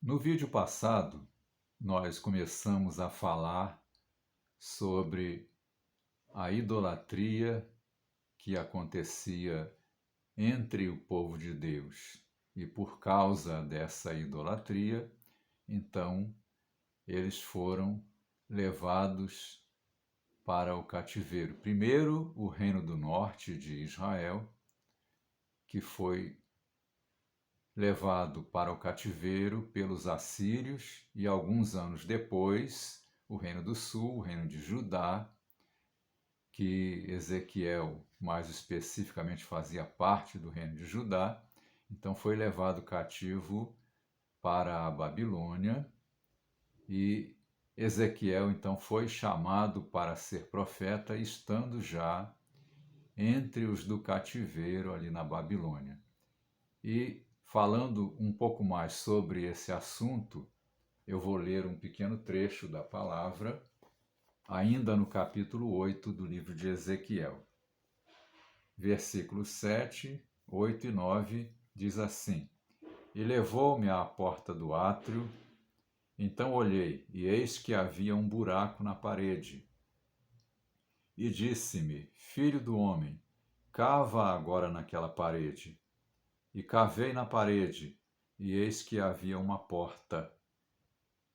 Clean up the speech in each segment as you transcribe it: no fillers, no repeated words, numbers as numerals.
No vídeo passado, nós começamos a falar sobre a idolatria que acontecia entre o povo de Deus. E por causa dessa idolatria, então, eles foram levados para o cativeiro. Primeiro, o reino do norte de Israel, que foi levado para o cativeiro pelos assírios, e alguns anos depois, o reino do sul, o reino de Judá, que Ezequiel, mais especificamente, fazia parte do reino de Judá, então foi levado cativo para a Babilônia, e Ezequiel então foi chamado para ser profeta, estando já entre os do cativeiro ali na Babilônia. E falando um pouco mais sobre esse assunto, eu vou ler um pequeno trecho da palavra, ainda no capítulo 8 do livro de Ezequiel. Versículos 7, 8 e 9 diz assim: E levou-me à porta do átrio, então olhei, e eis que havia um buraco na parede. E disse-me: Filho do homem, cava agora naquela parede. E cavei na parede, e eis que havia uma porta.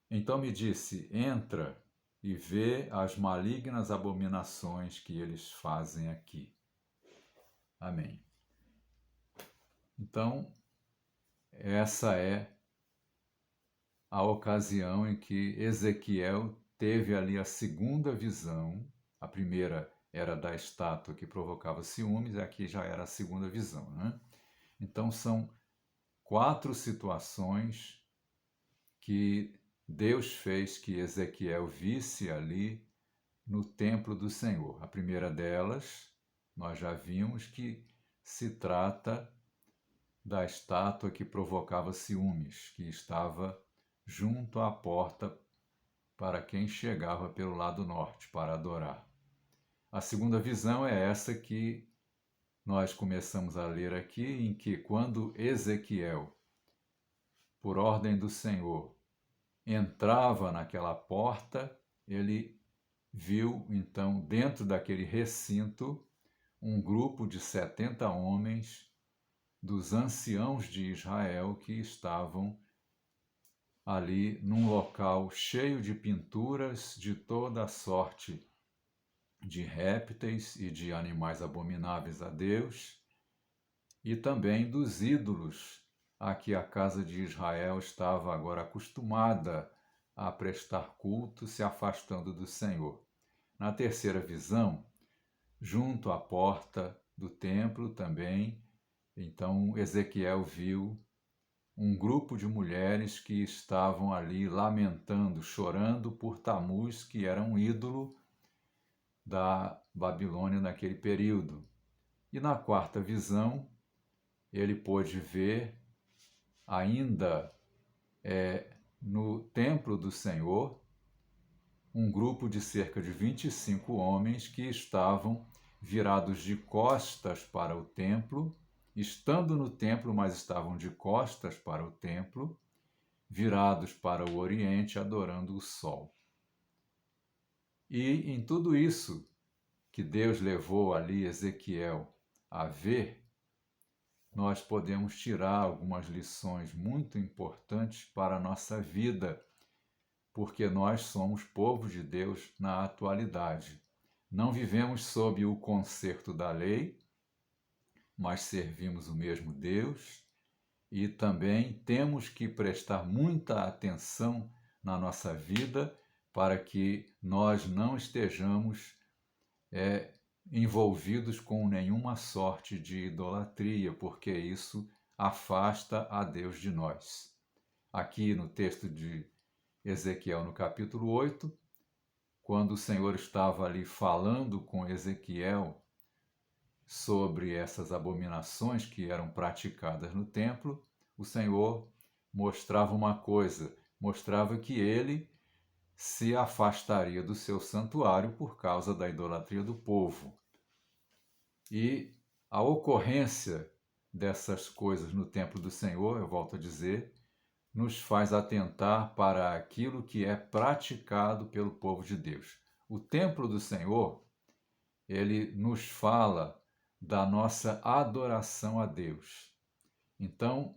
Então me disse: Entra e vê as malignas abominações que eles fazem aqui. Amém. Então, essa é a ocasião em que Ezequiel teve ali a segunda visão. A primeira era da estátua que provocava ciúmes, e aqui já era a segunda visão, né? Então, são 4 situações que Deus fez que Ezequiel visse ali no templo do Senhor. A primeira delas, nós já vimos que se trata da estátua que provocava ciúmes, que estava junto à porta para quem chegava pelo lado norte para adorar. A segunda visão é essa que nós começamos a ler aqui, em que quando Ezequiel, por ordem do Senhor, entrava naquela porta, ele viu então dentro daquele recinto um grupo de 70 homens dos anciãos de Israel que estavam ali num local cheio de pinturas de toda a sorte de répteis e de animais abomináveis a Deus, e também dos ídolos a que a casa de Israel estava agora acostumada a prestar culto, se afastando do Senhor. Na terceira visão, junto à porta do templo também, então Ezequiel viu um grupo de mulheres que estavam ali lamentando, chorando por Tamuz, que era um ídolo da Babilônia naquele período. E na quarta visão, ele pôde ver ainda no templo do Senhor um grupo de cerca de 25 homens que estavam virados de costas para o templo, estando no templo, mas estavam de costas para o templo, virados para o oriente, adorando o sol. E em tudo isso que Deus levou ali Ezequiel a ver, nós podemos tirar algumas lições muito importantes para a nossa vida, porque nós somos povo de Deus na atualidade. Não vivemos sob o concerto da lei, mas servimos o mesmo Deus, e também temos que prestar muita atenção na nossa vida para que nós não estejamos envolvidos com nenhuma sorte de idolatria, porque isso afasta a Deus de nós. Aqui no texto de Ezequiel, no capítulo 8, quando o Senhor estava ali falando com Ezequiel sobre essas abominações que eram praticadas no templo, o Senhor mostrava uma coisa, mostrava que ele se afastaria do seu santuário por causa da idolatria do povo. E a ocorrência dessas coisas no templo do Senhor, eu volto a dizer, nos faz atentar para aquilo que é praticado pelo povo de Deus. O templo do Senhor, ele nos fala da nossa adoração a Deus. Então,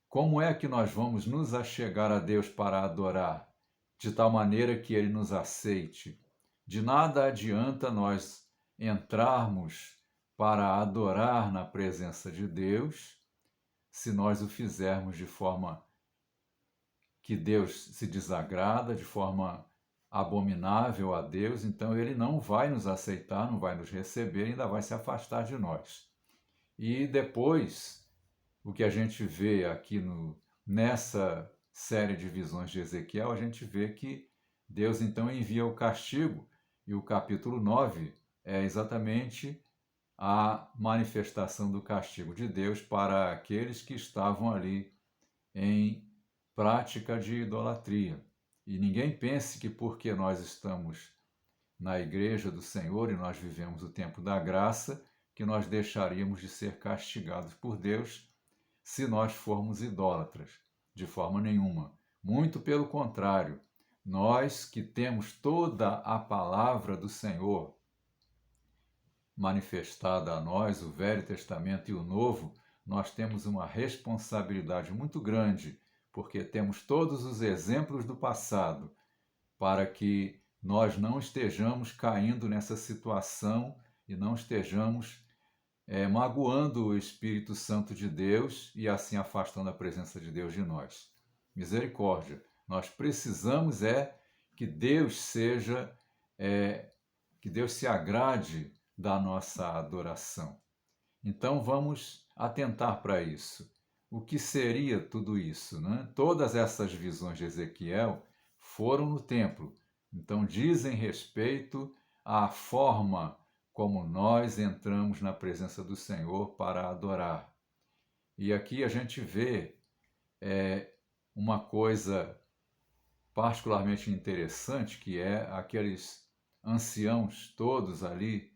como é que nós vamos nos achegar a Deus para adorar, de tal maneira que Ele nos aceite? De nada adianta nós entrarmos para adorar na presença de Deus, se nós o fizermos de forma que Deus se desagrada, de forma abominável a Deus, então Ele não vai nos aceitar, não vai nos receber, ainda vai se afastar de nós. E depois, o que a gente vê aqui nessa série de visões de Ezequiel, a gente vê que Deus então envia o castigo, e o capítulo 9 é exatamente a manifestação do castigo de Deus para aqueles que estavam ali em prática de idolatria. E ninguém pense que porque nós estamos na igreja do Senhor e nós vivemos o tempo da graça, que nós deixaríamos de ser castigados por Deus se nós formos idólatras. De forma nenhuma. Muito pelo contrário, nós que temos toda a palavra do Senhor manifestada a nós, o Velho Testamento e o Novo, nós temos uma responsabilidade muito grande, porque temos todos os exemplos do passado para que nós não estejamos caindo nessa situação e não estejamos magoando o Espírito Santo de Deus e assim afastando a presença de Deus de nós. Misericórdia. Nós precisamos que Deus que Deus se agrade da nossa adoração. Então vamos atentar para isso. O que seria tudo isso, né? Todas essas visões de Ezequiel foram no templo. Então dizem respeito à forma como nós entramos na presença do Senhor para adorar. E aqui a gente vê uma coisa particularmente interessante, que é aqueles anciãos todos ali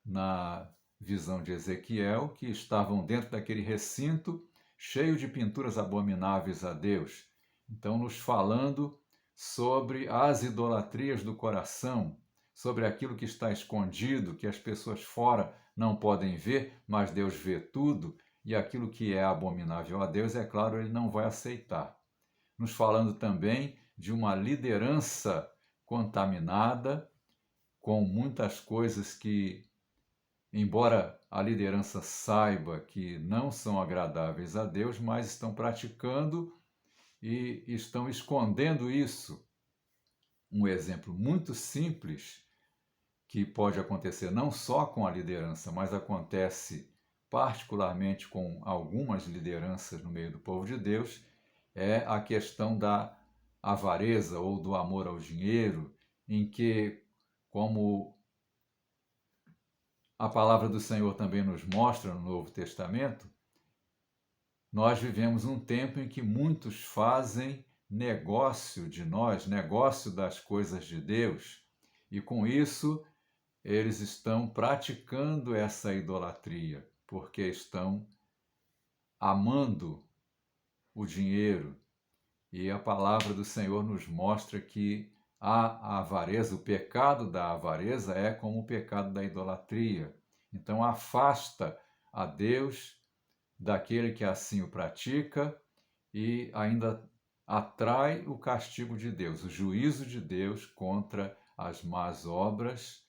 na visão de Ezequiel, que estavam dentro daquele recinto cheio de pinturas abomináveis a Deus. Então, nos falando sobre as idolatrias do coração, sobre aquilo que está escondido, que as pessoas fora não podem ver, mas Deus vê tudo, e aquilo que é abominável a Deus, é claro, Ele não vai aceitar. Nos falando também de uma liderança contaminada, com muitas coisas que, embora a liderança saiba que não são agradáveis a Deus, mas estão praticando e estão escondendo isso. Um exemplo muito simples que pode acontecer não só com a liderança, mas acontece particularmente com algumas lideranças no meio do povo de Deus, é a questão da avareza ou do amor ao dinheiro, em que, como a palavra do Senhor também nos mostra no Novo Testamento, nós vivemos um tempo em que muitos fazem negócio de nós, negócio das coisas de Deus, e com isso eles estão praticando essa idolatria, porque estão amando o dinheiro. E a palavra do Senhor nos mostra que a avareza, o pecado da avareza é como o pecado da idolatria. Então afasta a Deus daquele que assim o pratica e ainda atrai o castigo de Deus, o juízo de Deus contra as más obras.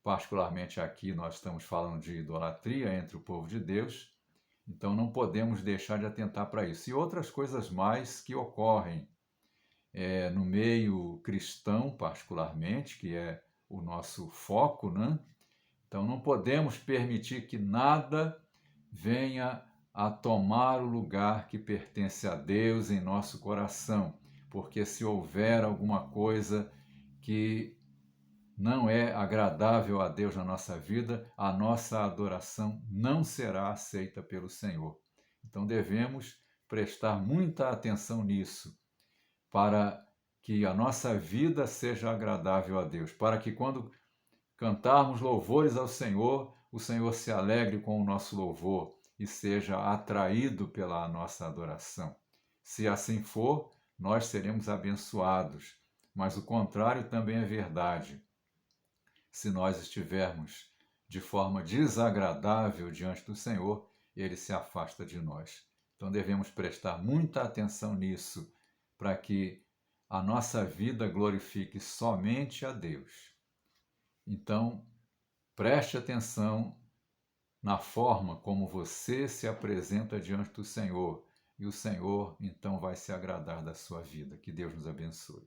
Particularmente aqui nós estamos falando de idolatria entre o povo de Deus, então não podemos deixar de atentar para isso. E outras coisas mais que ocorrem no meio cristão, particularmente, que é o nosso foco, né? Então não podemos permitir que nada venha a tomar o lugar que pertence a Deus em nosso coração, porque se houver alguma coisa que não é agradável a Deus na nossa vida, a nossa adoração não será aceita pelo Senhor. Então devemos prestar muita atenção nisso, para que a nossa vida seja agradável a Deus, para que quando cantarmos louvores ao Senhor, o Senhor se alegre com o nosso louvor e seja atraído pela nossa adoração. Se assim for, nós seremos abençoados. Mas o contrário também é verdade. Se nós estivermos de forma desagradável diante do Senhor, ele se afasta de nós. Então devemos prestar muita atenção nisso, para que a nossa vida glorifique somente a Deus. Então, preste atenção na forma como você se apresenta diante do Senhor, e o Senhor então vai se agradar da sua vida. Que Deus nos abençoe.